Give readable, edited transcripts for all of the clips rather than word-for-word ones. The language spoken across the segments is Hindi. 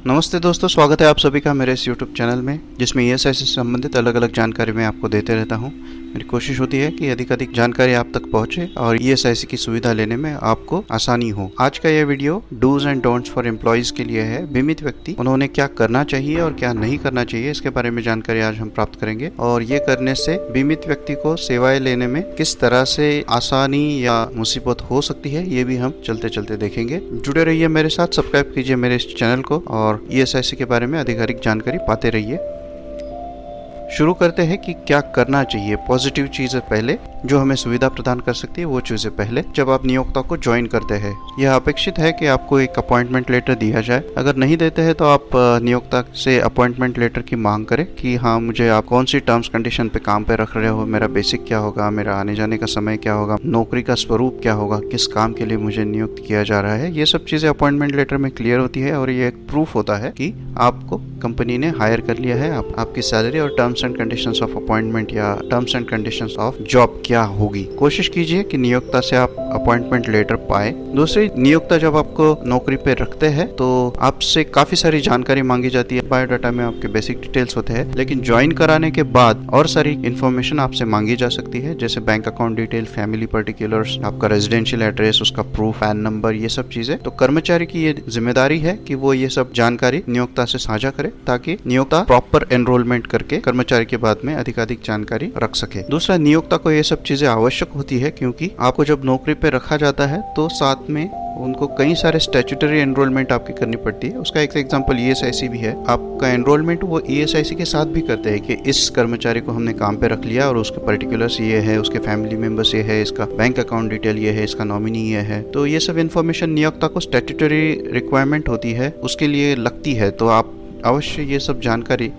नमस्ते दोस्तों, स्वागत है आप सभी का मेरे इस YouTube चैनल में, जिसमें ईएसआई से संबंधित अलग अलग जानकारी मैं आपको देते रहता हूं। मेरी कोशिश होती है कि अधिक जानकारी आप तक पहुंचे और ईएसआई की सुविधा लेने में आपको आसानी हो। आज का यह video dos and don'ts for employees के लिए है। बीमित व्यक्ति उन्होंने क्या करना चाहिए और क्या नहीं करना चाहिए, इसके बारे में जानकारी आज हम प्राप्त करेंगे। और ये करने से बीमित व्यक्ति को सेवाएं लेने में किस तरह से आसानी या मुसीबत हो सकती है, ये भी हम चलते चलते देखेंगे। जुड़े रहिए मेरे साथ, सब्सक्राइब कीजिए मेरे इस चैनल को और ईएसआई के बारे में अधिकारिक जानकारी पाते रहिए। शुरू करते हैं कि क्या करना चाहिए। पॉजिटिव चीजें पहले, जो हमें सुविधा प्रदान कर सकती है वो चीजें पहले। जब आप नियोक्ता को ज्वाइन करते हैं, यह अपेक्षित है कि आपको एक अपॉइंटमेंट लेटर दिया जाए। अगर नहीं देते हैं तो आप नियोक्ता से अपॉइंटमेंट लेटर की मांग करें कि हाँ, मुझे आप कौन सी टर्म्स कंडीशन पे काम पे रख रहे हो, मेरा बेसिक क्या होगा, मेरा आने जाने का समय क्या होगा, नौकरी का स्वरूप क्या होगा, किस काम के लिए मुझे नियुक्त किया जा रहा है। ये सब चीजें अपॉइंटमेंट लेटर में क्लियर होती है और ये एक प्रूफ होता है कि आपको कंपनी ने हायर कर लिया है। आपकी सैलरी और terms and conditions of appointment या terms and conditions of job क्या होगी। कोशिश कीजिए कि नियोक्ता से आप अपॉइंटमेंट लेटर पाए। दूसरी, नियोक्ता जब आपको नौकरी पे रखते हैं तो आपसे काफी सारी जानकारी मांगी जाती है। बायोडाटा में आपके बेसिक डिटेल्स होते हैं, लेकिन ज्वाइन कराने के बाद और सारी इन्फॉर्मेशन आपसे मांगी जा सकती है, जैसे bank account detail, family particulars, आपका रेजिडेंशियल एड्रेस, उसका प्रूफ, पैन नंबर, ये सब चीजें। तो कर्मचारी की ये जिम्मेदारी है कि वो ये सब जानकारी नियोक्ता से साझा करे, ताकि नियोक्ता प्रॉपर एनरोलमेंट करके कर्मचारी के बाद में अधिक जानकारी रख सके। दूसरा, नियोक्ता को ये सब चीजें आवश्यक होती है, क्योंकि आपको जब नौकरी पे रखा जाता है तो साथ में उनको कई सारे स्टैट्यूटरी एनरोलमेंट आपकी करनी पड़ती है। उसका एक एग्जांपल ईएसआईसी भी है। आपका एनरोलमेंट वो ईएसआईसी के साथ भी करते हैं कि इस कर्मचारी को हमने काम पे रख लिया और उसके पर्टिकुलर्स ये है, उसके फैमिली मेंबर्स ये है, इसका बैंक अकाउंट डिटेल ये है, इसका नॉमिनी ये है। तो ये सब इन्फॉर्मेशन नियोक्ता को स्टैट्यूटरी रिक्वायरमेंट होती है, उसके लिए लगती है। तो आप अवश्य ये सब जानकारी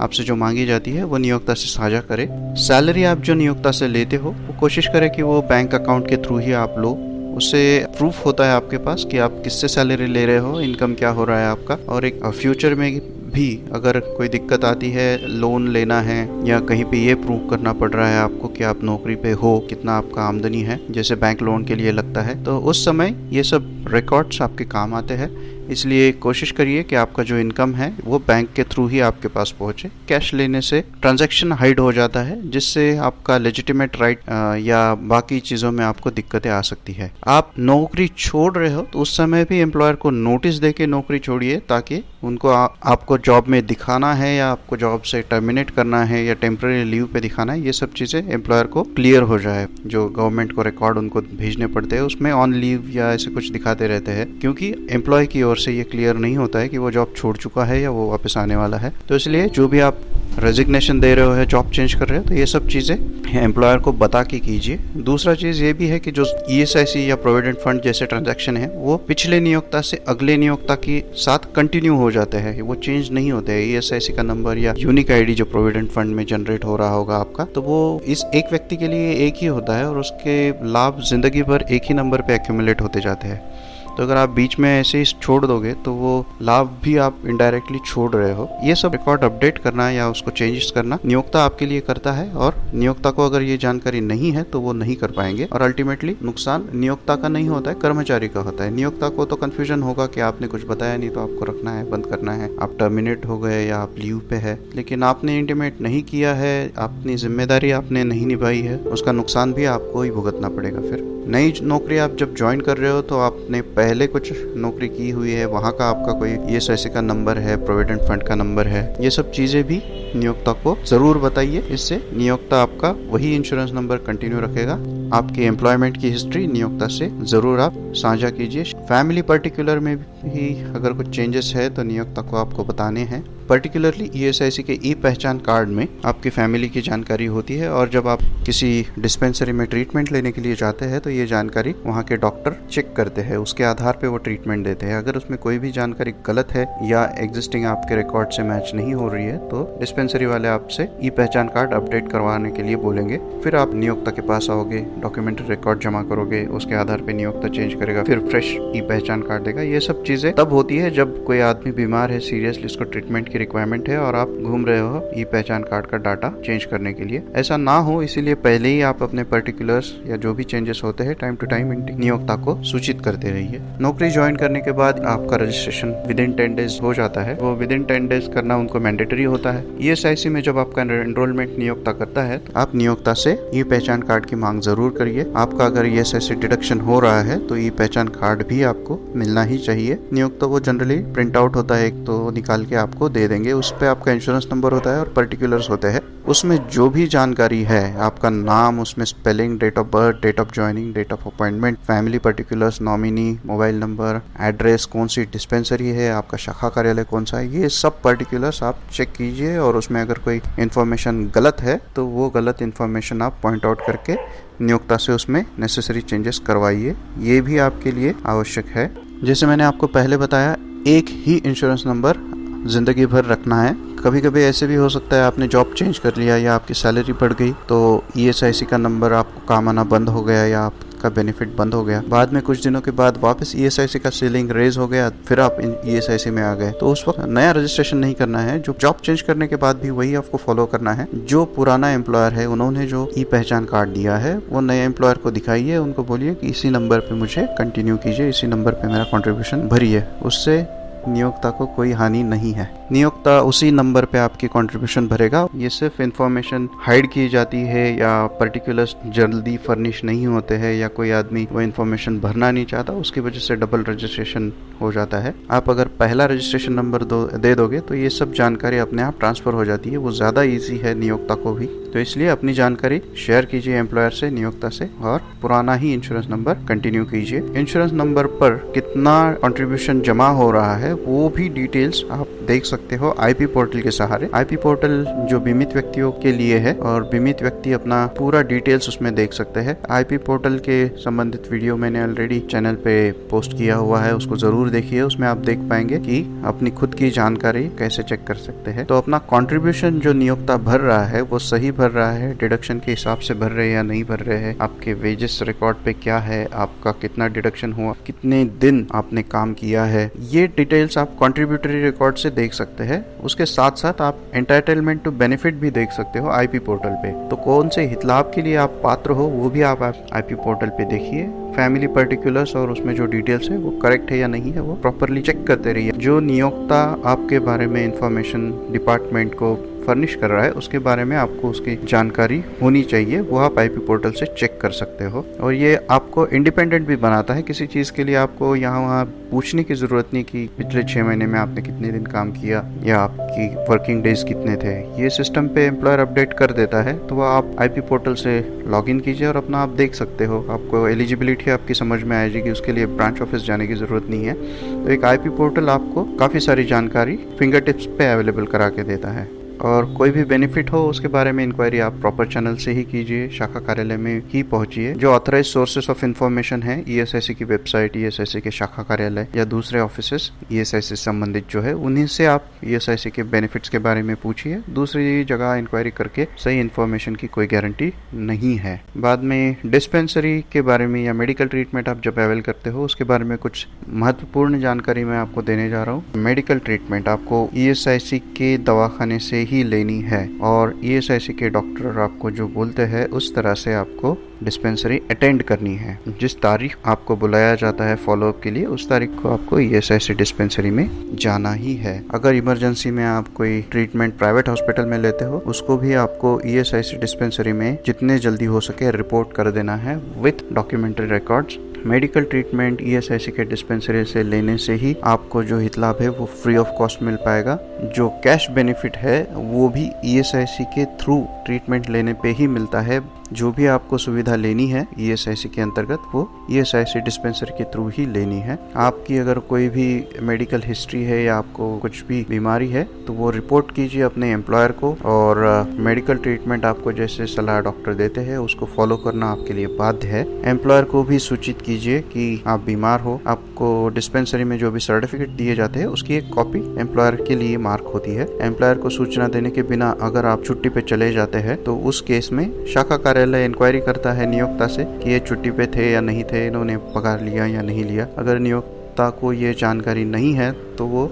आपसे जो मांगी जाती है वो नियोक्ता से साझा करें। सैलरी आप जो नियोक्ता से लेते हो वो कोशिश करें कि वो बैंक अकाउंट के थ्रू ही आप लो। उससे प्रूफ होता है आपके पास कि आप किससे सैलरी ले रहे हो, इनकम क्या हो रहा है आपका। और एक फ्यूचर में भी अगर कोई दिक्कत आती है, लोन लेना है या कहीं पे ये प्रूव करना पड़ रहा है आपको कि आप नौकरी पे हो, कितना आपका आमदनी है, जैसे बैंक लोन के लिए लगता है, तो उस समय ये सब रिकॉर्ड्स आपके काम आते हैं। इसलिए कोशिश करिए कि आपका जो इनकम है वो बैंक के थ्रू ही आपके पास पहुंचे। कैश लेने से ट्रांजैक्शन हाइड हो जाता है, जिससे आपका लेजिटिमेट राइट या बाकी चीज़ों में आपको दिक्कतें आ सकती है। आप नौकरी छोड़ रहे हो तो उस समय भी एम्प्लॉयर को नोटिस दे के नौकरी छोड़िए, ताकि उनको आपको जॉब में दिखाना है या आपको जॉब से टर्मिनेट करना है या टेम्पररी लीव पे दिखाना है, ये सब चीज़ें एम्प्लॉयर को क्लियर हो जाए। जो गवर्नमेंट को रिकॉर्ड उनको भेजने पड़ते हैं उसमें ऑन लीव या ऐसे कुछ दिखाते रहते हैं, क्योंकि एम्प्लॉय की ओर से ये क्लियर नहीं होता है कि वो जॉब छोड़ चुका है या वो वापस आने वाला है। तो इसलिए जो भी आप रेजिग्नेशन दे रहे हो, जॉब चेंज कर रहे हो, तो ये सब चीज़ें एम्प्लॉयर को बता के कीजिए। दूसरा चीज़ ये भी है कि जो ईएसआईसी या प्रोविडेंट फंड जैसे ट्रांजैक्शन है वो पिछले नियोक्ता से अगले नियोक्ता के साथ कंटिन्यू हो जाते हैं, वो चेंज नहीं होते हैं। ईएसआईसी का नंबर या यूनिक आईडी जो प्रोविडेंट फंड में जनरेट हो रहा होगा आपका, तो वो इस एक व्यक्ति के लिए एक ही होता है और उसके लाभ जिंदगी भर एक ही नंबर पे एक्यूमुलेट होते जाते हैं। तो अगर आप बीच में ऐसे ही छोड़ दोगे तो वो लाभ भी आप इनडायरेक्टली छोड़ रहे हो। ये सब रिकॉर्ड अपडेट करना या उसको चेंजेस करना नियोक्ता आपके लिए करता है, और नियोक्ता को अगर ये जानकारी नहीं है तो वो नहीं कर पाएंगे और अल्टीमेटली नुकसान नियोक्ता का नहीं होता है, कर्मचारी का होता है। नियोक्ता को तो कंफ्यूजन होगा कि आपने कुछ बताया नहीं तो आपको रखना है, बंद करना है, आप टर्मिनेट हो गए या आप लीव पे है, लेकिन आपने इंटीमेट नहीं किया है, अपनी जिम्मेदारी आपने नहीं निभाई है, उसका नुकसान भी आपको ही भुगतना पड़ेगा। फिर नई नौकरी आप जब ज्वाइन कर रहे हो तो आपने पहले कुछ नौकरी की हुई है, वहाँ का आपका कोई ईएसआईसी का नंबर है, प्रोविडेंट फंड का नंबर है, ये सब चीजें भी नियोक्ता को जरूर बताइए। इससे नियोक्ता आपका वही इंश्योरेंस नंबर कंटिन्यू रखेगा। आपकी एम्प्लॉयमेंट की हिस्ट्री नियोक्ता से जरूर आप साझा कीजिए। फैमिली पर्टिकुलर में भी अगर कुछ चेंजेस है तो नियोक्ता को आपको बताने हैं। पर्टिकुलरली ईएसआईसी के ई पहचान कार्ड में आपकी फैमिली की जानकारी होती है, और जब आप किसी डिस्पेंसरी में ट्रीटमेंट लेने के लिए जाते हैं तो ये जानकारी वहाँ के डॉक्टर चेक करते हैं, उसके आधार पे वो ट्रीटमेंट देते हैं। अगर उसमें कोई भी जानकारी गलत है या एग्जिस्टिंग आपके रिकॉर्ड से मैच नहीं हो रही है तो डिस्पेंसरी वाले आपसे ई पहचान कार्ड अपडेट करवाने के लिए बोलेंगे। फिर आप नियोक्ता के पास आओगे, डॉक्यूमेंट्री रिकॉर्ड जमा करोगे, उसके आधार पे नियोक्ता चेंज करेगा, फिर फ्रेश ई पहचान कार्ड देगा। ये सब चीजें तब होती है जब कोई आदमी बीमार है, सीरियसली उसको ट्रीटमेंट की रिक्वायरमेंट है और आप घूम रहे हो ई पहचान कार्ड का डाटा चेंज करने के लिए। ऐसा ना हो इसीलिए पहले ही आप अपने पर्टिकुलर्स या जो भी चेंजेस होते हैं टाइम टू टाइम नियोक्ता को सूचित करते रहिए। नौकरी ज्वाइन करने के बाद आपका रजिस्ट्रेशन विद इन 10 डेज हो जाता है। वो विद इन 10 डेज करना उनको मैंडेटरी होता है। ESIC में जब आपका एनरोलमेंट नियोक्ता करता है तो आप नियोक्ता से ई पहचान कार्ड की मांग जरूर करिए। आपका अगर ESIC डिडक्शन हो रहा है तो ई पहचान कार्ड भी आपको मिलना ही चाहिए। नियोक्ता वो जनरली प्रिंट आउट होता है तो निकाल के आपको दे देंगे। उस पे आपका इंश्योरेंस नंबर होता है और पर्टिकुलर्स होते हैं। उसमें जो भी जानकारी है, आपका नाम, उसमें spelling, date of birth, date of joining, date of appointment, family particulars, nominee, mobile number, address, कौन सी डिस्पेंसरी है, आपका शाखा कार्यालय कौन सा है, ये सब पर्टिकुलर्स आप चेक कीजिए। और उसमें अगर कोई इन्फॉर्मेशन गलत है तो वो गलत इन्फॉर्मेशन आप पॉइंट आउट करके नियोक्ता से उसमें नेसेसरी चेंजेस करवाइए। ये भी आपके लिए आवश्यक है। जैसे मैंने आपको पहले बताया, एक ही इंश्योरेंस नंबर जिंदगी भर रखना है। कभी कभी ऐसे भी हो सकता है आपने जॉब चेंज कर लिया या आपकी सैलरी बढ़ गई तो ESIC का नंबर आपको काम आना बंद हो गया या आपका बेनिफिट बंद हो गया। बाद में कुछ दिनों के बाद वापस ESIC का सीलिंग रेज हो गया, फिर आप ESIC में आ गए तो उस वक्त नया रजिस्ट्रेशन नहीं करना है। जो जॉब चेंज करने के बाद भी वही आपको फॉलो करना है। जो पुराना एम्प्लॉयर है उन्होंने जो ई पहचान कार्ड दिया है वो नए एम्प्लॉयर को दिखाइए। उनको बोलिए कि इसी नंबर पे मुझे कंटिन्यू कीजिए, इसी नंबर पे मेरा कंट्रीब्यूशन भरिए। उससे नियोक्ता को कोई हानि नहीं है। नियोक्ता उसी नंबर पे आपकी कंट्रीब्यूशन भरेगा। ये सिर्फ इंफॉर्मेशन हाइड की जाती है या पर्टिकुलर्स जल्दी फर्निश नहीं होते हैं या कोई आदमी वो इंफॉर्मेशन भरना नहीं चाहता, उसकी वजह से डबल रजिस्ट्रेशन हो जाता है। आप अगर पहला रजिस्ट्रेशन नंबर दे दोगे तो ये सब जानकारी अपने आप ट्रांसफर हो जाती है। वो ज़्यादा ईजी है नियोक्ता को भी। तो इसलिए अपनी जानकारी शेयर कीजिए एम्प्लॉयर से, नियोक्ता से, और पुराना ही इंश्योरेंस नंबर कंटिन्यू कीजिए। इंश्योरेंस नंबर पर कितना कंट्रीब्यूशन जमा हो रहा है वो भी डिटेल्स आप देख सकते हो IP पोर्टल के सहारे। IP पोर्टल जो बीमित व्यक्तियों के लिए है और बीमित व्यक्ति अपना पूरा डिटेल्स उसमें देख सकते हैं। IP पोर्टल के संबंधित वीडियो मैंने ऑलरेडी चैनल पे पोस्ट किया हुआ है, उसको जरूर देखिए। उसमें आप देख पाएंगे कि अपनी खुद की जानकारी कैसे चेक कर सकते हैं। तो अपना कंट्रीब्यूशन जो नियोक्ता भर रहा है वो सही भर रहा है, डिडक्शन के हिसाब से भर रहे हैं या नहीं भर रहे हैं, आपके वेजेस रिकॉर्ड पे क्या है, आपका कितना डिडक्शन हुआ, कितने दिन आपने काम किया है, ये डिटेल्स आप कंट्रीब्यूटरी रिकॉर्ड से देख सकते हैं। उसके साथ साथ आप एंटाइटलमेंट टू बेनिफिट भी देख सकते हो IP पोर्टल पे। तो कौन से हितलाभ के लिए आप पात्र हो वो भी आप IP पोर्टल पे देखिए। फैमिली पर्टिकुलर्स और उसमें जो डिटेल्स है वो करेक्ट है या नहीं है वो प्रॉपरली चेक करते रहिए। जो नियोक्ता आपके बारे में इंफॉर्मेशन डिपार्टमेंट को फर्निश कर रहा है उसके बारे में आपको उसकी जानकारी होनी चाहिए, वो आप IP पोर्टल से चेक कर सकते हो। और ये आपको इंडिपेंडेंट भी बनाता है। किसी चीज़ के लिए आपको यहाँ वहाँ पूछने की ज़रूरत नहीं कि पिछले 6 महीने में आपने कितने दिन काम किया या आपकी वर्किंग डेज कितने थे। ये सिस्टम पे एम्प्लॉयर अपडेट कर देता है। तो वह आप IP पोर्टल से लॉगिन कीजिए और अपना आप देख सकते हो। आपको एलिजिबिलिटी आपकी समझ में आ जाएगी, उसके लिए ब्रांच ऑफिस जाने की ज़रूरत नहीं है। तो एक IP पोर्टल आपको काफ़ी सारी जानकारी फिंगर टिप्स पे अवेलेबल करा के देता है। और कोई भी बेनिफिट हो उसके बारे में इंक्वायरी आप प्रॉपर चैनल से ही कीजिए, शाखा कार्यालय में ही पहुंचिए। जो ऑथराइज सोर्सेस ऑफ इंफॉर्मेशन है ESIC की वेबसाइट, ESIC के शाखा कार्यालय या दूसरे ऑफिसेस ESIC से संबंधित जो है उन्हीं से आप ESIC के बेनिफिट्स के बारे में पूछिए। दूसरी जगह इंक्वायरी करके सही इन्फॉर्मेशन की कोई गारंटी नहीं है। बाद में डिस्पेंसरी के बारे में या मेडिकल ट्रीटमेंट आप जब अवेल करते हो उसके बारे में कुछ महत्वपूर्ण जानकारी मैं आपको देने जा रहा हूँ। मेडिकल ट्रीटमेंट आपको ESIC के दवाखाने से ही लेनी है और ESIC के डॉक्टर आपको जो बोलते हैं उस तरह से आपको डिस्पेंसरी अटेंड करनी है। जिस तारीख आपको बुलाया जाता है फॉलोअप के लिए उस तारीख को आपको ESIC डिस्पेंसरी में जाना ही है। अगर इमरजेंसी में आप कोई ट्रीटमेंट प्राइवेट हॉस्पिटल में लेते हो उसको भी आपको ESIC डिस्पेंसरी में जितने जल्दी हो सके रिपोर्ट कर देना है with documentary records. Medical treatment ESIC के डिस्पेंसरी से लेने से ही आपको जो हितलाभ है वो फ्री ऑफ कॉस्ट मिल पाएगा। जो कैश बेनिफिट है वो भी ESIC के थ्रू ट्रीटमेंट लेने पे ही मिलता है। जो भी आपको सुविधा लेनी है ESIC के अंतर्गत वो ESIC डिस्पेंसरी के थ्रू ही लेनी है। आपकी अगर कोई भी मेडिकल हिस्ट्री है या आपको कुछ भी बीमारी है तो वो रिपोर्ट कीजिए अपने एम्प्लॉयर को। और मेडिकल ट्रीटमेंट आपको जैसे सलाह डॉक्टर देते हैं उसको फॉलो करना आपके लिए बाध्य है। एम्प्लॉयर को भी सूचित कीजिए कि आप बीमार हो। आपको डिस्पेंसरी में जो भी सर्टिफिकेट दिए जाते हैं उसकी एक कॉपी एम्प्लॉयर के लिए मार्क होती है। एम्प्लॉयर को सूचना देने के बिना अगर आप छुट्टी पे चले जाते हैं तो उस केस में शाखा कार्यालय इंक्वायरी करता है नियोक्ता से कि ये छुट्टी पे थे या नहीं थे, इन्होंने पगार लिया या नहीं लिया। अगर नियोक्ता को ये जानकारी नहीं है तो वो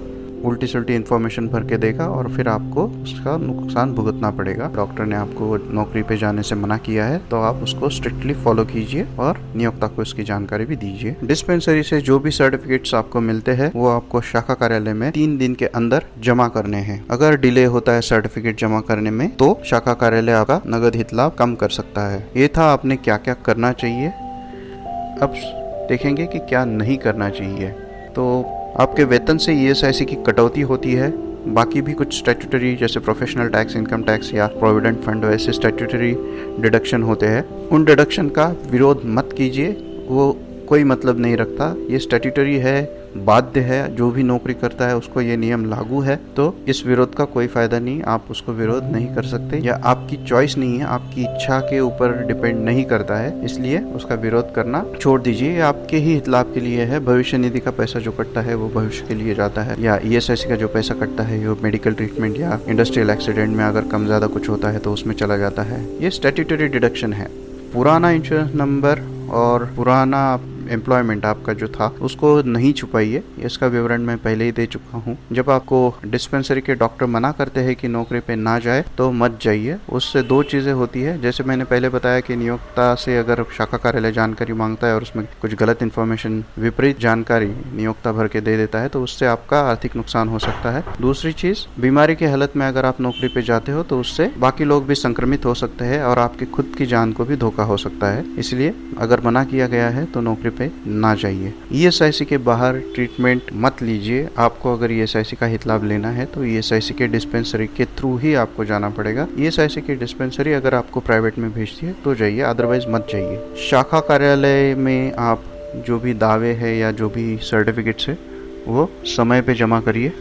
उल्टी सुल्टी इन्फॉर्मेशन भर के देगा और फिर आपको उसका नुकसान भुगतना पड़ेगा। डॉक्टर ने आपको नौकरी पे जाने से मना किया है तो आप उसको स्ट्रिक्टली फॉलो कीजिए और नियोक्ता को इसकी जानकारी भी दीजिए। डिस्पेंसरी से जो भी सर्टिफिकेट्स आपको मिलते हैं वो आपको शाखा कार्यालय में 3 दिन के अंदर जमा करने हैं। अगर डिले होता है सर्टिफिकेट जमा करने में तो शाखा कार्यालय आपका नगद हित लाभ कम कर सकता है। ये था आपने क्या क्या करना चाहिए। अब देखेंगे कि क्या नहीं करना चाहिए। तो आपके वेतन से ESIC की कटौती होती है। बाकी भी कुछ स्टैट्यूटरी जैसे प्रोफेशनल टैक्स, इनकम टैक्स या प्रोविडेंट फंड वैसे स्टैट्यूटरी डिडक्शन होते हैं। उन डिडक्शन का विरोध मत कीजिए, वो कोई मतलब नहीं रखता। ये स्टैट्यूटरी है, बाध्य है, जो भी नौकरी करता है उसको ये नियम लागू है, तो इस विरोध का कोई फायदा नहीं। आप उसको विरोध नहीं कर सकते या आपकी चॉइस नहीं है, आपकी इच्छा के ऊपर डिपेंड नहीं करता है, इसलिए उसका विरोध करना छोड़ दीजिए। ये आपके ही हित लाभ के लिए है। भविष्य निधि का पैसा जो कटता है वो भविष्य के लिए जाता है, या ESIC का जो पैसा कटता है वो मेडिकल ट्रीटमेंट या इंडस्ट्रियल एक्सीडेंट में अगर कम ज्यादा कुछ होता है तो उसमें चला जाता है। ये स्टैट्यूटरी डिडक्शन है। पुराना इंश्योरेंस नंबर और पुराना एम्प्लॉयमेंट आपका जो था उसको नहीं छुपाइए। इसका विवरण मैं पहले ही दे चुका हूँ। जब आपको डिस्पेंसरी के डॉक्टर मना करते हैं कि नौकरी पे ना जाए तो मत जाइए। उससे 2 चीज़ें होती है। जैसे मैंने पहले बताया कि नियोक्ता से अगर शाखा कार्यालय जानकारी मांगता है और उसमें कुछ गलत इन्फॉर्मेशन, विपरीत जानकारी नियोक्ता भर के दे देता है तो उससे आपका आर्थिक नुकसान हो सकता है। दूसरी चीज़, बीमारी की हालत में अगर आप नौकरी पे जाते हो तो उससे बाकी लोग भी संक्रमित हो सकते हैं और आपकी खुद की जान को भी धोखा हो सकता है। इसलिए अगर मना किया गया है तो नौकरी पे ना जाइए। ESIC के बाहर ट्रीटमेंट मत लीजिए। आपको अगर ESIC का हित लाभ लेना है तो ESIC के डिस्पेंसरी के थ्रू ही आपको जाना पड़ेगा। ESIC की डिस्पेंसरी अगर आपको प्राइवेट में भेजती है तो जाइए, अदरवाइज मत जाइए। शाखा कार्यालय में आप जो भी दावे है या जो भी सर्टिफिकेट्स है वो समय पे जमा करिए।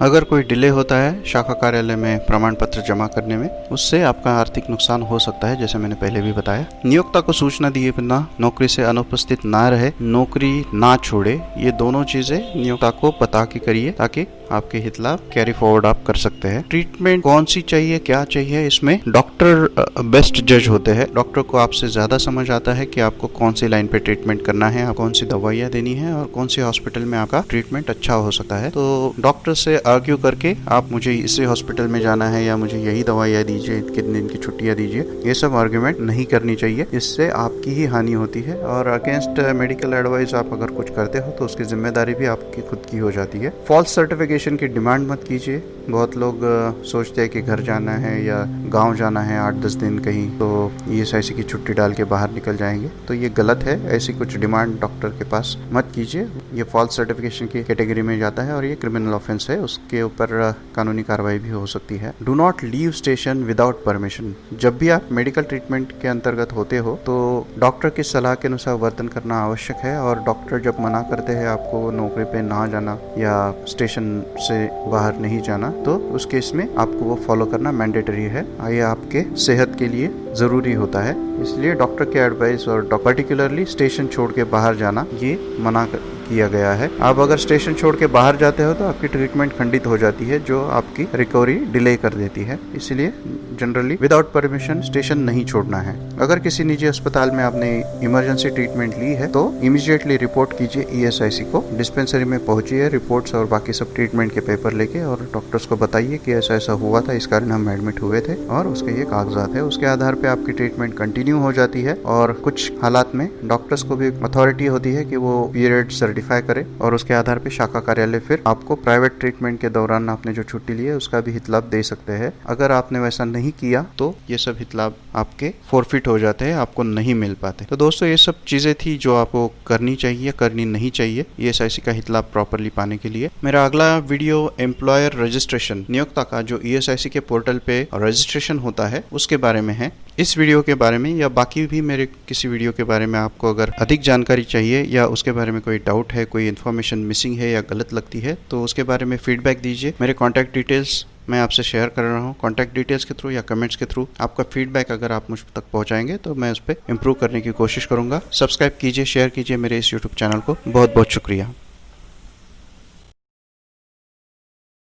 अगर कोई डिले होता है शाखा कार्यालय में प्रमाण पत्र जमा करने में, उससे आपका आर्थिक नुकसान हो सकता है, जैसे मैंने पहले भी बताया। नियोक्ता को सूचना दिए बिना नौकरी से अनुपस्थित ना रहे, नौकरी ना छोड़े, ये दोनों चीजें नियोक्ता को बता के करिए ताकि आपके हित लाभ कैरी फॉरवर्ड आप कर सकते हैं। ट्रीटमेंट कौन सी चाहिए, क्या चाहिए, इसमें डॉक्टर बेस्ट जज होते हैं। डॉक्टर को आपसे ज्यादा समझ आता है कि आपको कौन सी लाइन पे ट्रीटमेंट करना है, कौन सी दवाइयाँ देनी है और कौन सी हॉस्पिटल में आपका ट्रीटमेंट अच्छा हो सकता है। तो डॉक्टर से आर्ग्यू करके आप मुझे इसी हॉस्पिटल में जाना है या मुझे यही दवाइयाँ दीजिए, कितने दिन की छुट्टियाँ दीजिए, ये सब आर्ग्यूमेंट नहीं करनी चाहिए। इससे आपकी ही हानि होती है और अगेंस्ट मेडिकल एडवाइस आप अगर कुछ करते हो तो उसकी जिम्मेदारी भी आपकी खुद की हो जाती है। फॉल्स सर्टिफिकेशन की डिमांड मत कीजिए। बहुत लोग सोचते हैं कि घर जाना है या गांव जाना है 8-10 दिन कहीं, तो ESIC की छुट्टी डाल के बाहर निकल जाएंगे, तो ये गलत है। ऐसी कुछ डिमांड डॉक्टर के पास मत कीजिए। ये फॉल्स सर्टिफिकेशन की कैटेगरी में जाता है और ये क्रिमिनल ऑफेंस है, उसके ऊपर कानूनी कार्रवाई भी हो सकती है। Do not leave station without permission. जब भी आप मेडिकल ट्रीटमेंट के अंतर्गत होते हो तो डॉक्टर की सलाह के अनुसार वर्तन करना आवश्यक है और डॉक्टर जब मना करते हैं आपको नौकरी पे ना जाना या स्टेशन से बाहर नहीं जाना तो उस केस में आपको वो फॉलो करना मैंडेटरी है। ये आपके सेहत के लिए जरूरी होता है, इसलिए डॉक्टर के एडवाइस और पर्टिकुलरली स्टेशन छोड़ के बाहर जाना ये मना किया गया है। आप अगर स्टेशन छोड़ के बाहर जाते हो तो आपकी ट्रीटमेंट खंडित हो जाती है, जो आपकी रिकवरी डिले कर देती है। इसलिए जनरली विदाउट परमिशन स्टेशन नहीं छोड़ना है। अगर किसी निजी अस्पताल में आपने इमरजेंसी ट्रीटमेंट ली है तो इमीडिएटली रिपोर्ट कीजिए ESIC को। डिस्पेंसरी में पहुंचिए, रिपोर्ट्स और बाकी सब ट्रीटमेंट के पेपर लेके और डॉक्टर्स को बताइए कि ऐसा ऐसा हुआ था, इस कारण हम एडमिट हुए थे और उसके ये कागजात है। उसके आधार पे आपकी ट्रीटमेंट कंटिन्यू हो जाती है और कुछ हालात में डॉक्टर्स को भी अथॉरिटी होती है कि वो पीरियड सर्टिफाई करे और उसके आधार पे शाखा कार्यालय फिर आपको प्राइवेट ट्रीटमेंट के दौरान आपने जो छुट्टी ली है उसका भी हित लाभ दे सकते हैं। अगर आपने वैसा नहीं किया तो ये सब हित लाभ आपके फोरफिट हो जाते हैं, आपको नहीं मिल पाते। तो दोस्तों ये सब चीजें थी जो आपको करनी चाहिए, करनी नहीं चाहिए ESIC का हित लाभ प्रॉपरली पाने के लिए। मेरा अगला वीडियो एम्प्लॉयर रजिस्ट्रेशन, नियोक्ता का जो ESIC के पोर्टल पे रजिस्ट्रेशन होता है उसके बारे में है। इस वीडियो के बारे में या बाकी भी मेरे किसी वीडियो के बारे में आपको अगर अधिक जानकारी चाहिए या उसके बारे में कोई डाउट है, कोई इन्फॉर्मेशन मिसिंग है या गलत लगती है तो उसके बारे में फीडबैक दीजिए। मेरे कॉन्टैक्ट डिटेल्स मैं आपसे शेयर कर रहा हूँ। कॉन्टैक्ट डिटेल्स के थ्रू या कमेंट्स के थ्रू आपका फीडबैक अगर आप मुझ तक पहुँचाएंगे तो मैं उस पर इम्प्रूव करने की कोशिश करूँगा। सब्सक्राइब कीजिए, शेयर कीजिए मेरे इस यूट्यूब चैनल को। बहुत बहुत शुक्रिया।